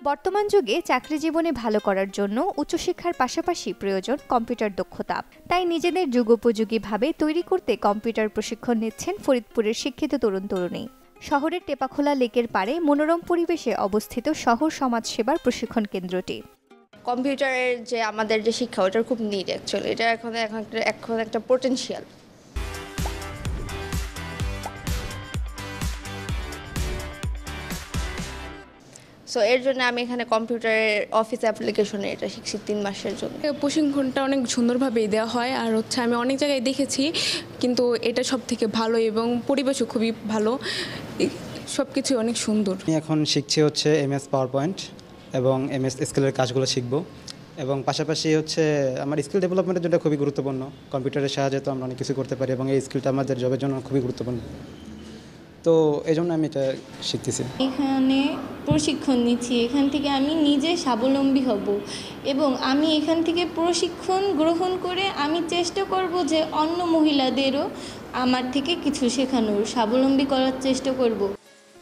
বর্তমান যুগে চাকরি জীবনে ভালো করার জন্য উচ্চশিক্ষার পাশাপাশি প্রয়োজন কম্পিউটার দক্ষতা। তাই নিজেদের যুগোপযোগীভাবে তৈরি করতে কম্পিউটার প্রশিক্ষণ নিচ্ছেন ফরিদপুরের শিক্ষিত তরুণ-তরুণী। শহরের টেপাখোলা লেকের পাড়ে মনোরম পরিবেশে অবস্থিত শহর সমাজ সেবার প্রশিক্ষণ কেন্দ্রটি। কম্পিউটারের যে আমাদের যে শিক্ষা ওটার খুব নিড অ্যাকচুয়ালি, এটা এখন একটা পোটেনশিয়াল। সো এর জন্য আমি এখানে কম্পিউটারের অফিস অ্যাপ্লিকেশনে এটা শিখছি 3 মাসের জন্য। প্রশিক্ষণটা অনেক সুন্দরভাবেই দেওয়া হয়, আর আমি অনেক জায়গায় দেখেছি, কিন্তু এটা সব থেকে ভালো এবং পরিবেশও খুবই ভালো, সব কিছু অনেক সুন্দর। আমি এখন শিখছি হচ্ছে MS পাওয়ার পয়েন্ট এবং MS স্কিলের কাজগুলো শিখব, এবং পাশাপাশি হচ্ছে আমার স্কিল ডেভেলপমেন্টের জন্য খুবই গুরুত্বপূর্ণ। কম্পিউটারের সাহায্যে তো আমরা অনেক কিছু করতে পারি এবং এই স্কিলটা আমাদের জবের জন্য খুবই গুরুত্বপূর্ণ, তো এই জন্য আমি এটা শিখতেছি। এখানে প্রশিক্ষণ নিচ্ছি, এখান থেকে আমি নিজে স্বাবলম্বী হব এবং আমি এখান থেকে প্রশিক্ষণ গ্রহণ করে আমি চেষ্টা করব যে অন্য মহিলাদেরও আমার থেকে কিছু শেখানোর, স্বাবলম্বী করার চেষ্টা করব।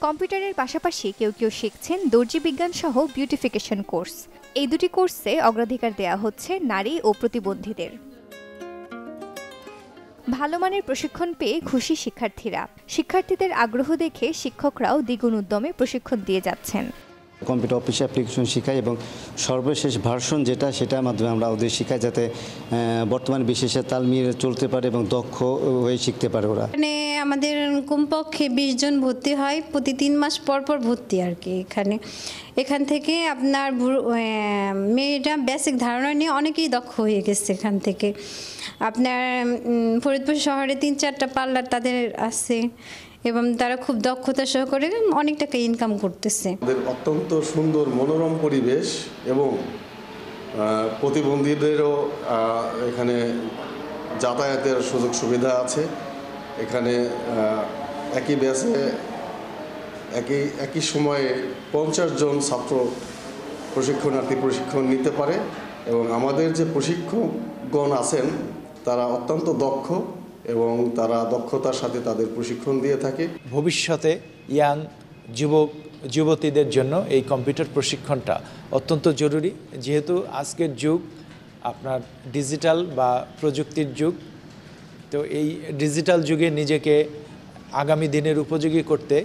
কম্পিউটারের পাশাপাশি কেউ কেউ শিখছেন দর্জি বিজ্ঞান সহ বিউটিফিকেশন কোর্স। এই দুটি কোর্সে অগ্রাধিকার দেওয়া হচ্ছে নারী ও প্রতিবন্ধীদের। ভালো মানের প্রশিক্ষণ পেয়ে খুশি শিক্ষার্থীরা। শিক্ষার্থীদের আগ্রহ দেখে শিক্ষকরাও দ্বিগুণ উদ্যমে প্রশিক্ষণ দিয়ে যাচ্ছেন। কম্পিউটার অফিস অ্যাপ্লিকেশন শেখাই এবং সর্বশেষ ভার্সন সেটার মাধ্যমে আমরা ওদের শেখাই, যাতে বর্তমান বিশ্বে তাল মিলিয়ে চলতে পারে এবং দক্ষ হয়ে শিখতে পারে ওরা। এখানে আমাদের কমপক্ষে 20 জন ভর্তি হয়, প্রতি 3 মাস পর পর ভর্তি আর কি। এখান থেকে আপনার মেয়েরা বেসিক ধারণা নিয়ে অনেকেই দক্ষ হয়ে গেছে। এখান থেকে আপনার ফরিদপুর শহরে 3-4টা পার্লার তাদের আছে এবং তারা খুব দক্ষতা সহকারে অনেক টাকা ইনকাম করতেছে। অত্যন্ত সুন্দর মনোরম পরিবেশ এবং প্রতিবন্ধীদেরও এখানে যাতায়াতের সুযোগ সুবিধা আছে। এখানে একই ব্যাচে একই সময়ে 50 জন ছাত্র প্রশিক্ষণার্থী প্রশিক্ষণ নিতে পারে এবং আমাদের যে প্রশিক্ষকগণ আছেন তারা অত্যন্ত দক্ষ এবং তারা দক্ষতার সাথে তাদের প্রশিক্ষণ দিয়ে থাকে। ভবিষ্যতে ইয়াং যুবক যুবতীদের জন্য এই কম্পিউটার প্রশিক্ষণটা অত্যন্ত জরুরি, যেহেতু আজকের যুগ আপনার ডিজিটাল বা প্রযুক্তির যুগ। তো এই ডিজিটাল যুগে নিজেকে আগামী দিনের উপযোগী করতে,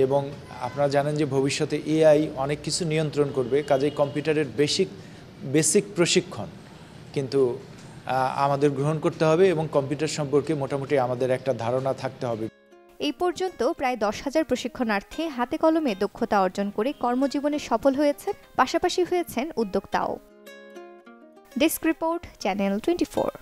এবং আপনারা জানেন যে ভবিষ্যতে AI অনেক কিছু নিয়ন্ত্রণ করবে, কাজেই কম্পিউটারের বেসিক প্রশিক্ষণ কিন্তু আমাদের গ্রহণ করতে হবে এবং কম্পিউটার সম্পর্কে মোটামুটি আমাদের একটা ধারণা থাকতে হবে। এই পর্যন্ত প্রায় 10,000 প্রশিক্ষণার্থী হাতে কলমে দক্ষতা অর্জন করে কর্মজীবনে সফল হয়েছেন, পাশাপাশি হয়েছেন উদ্যোক্তাও। Desk report, channel 24।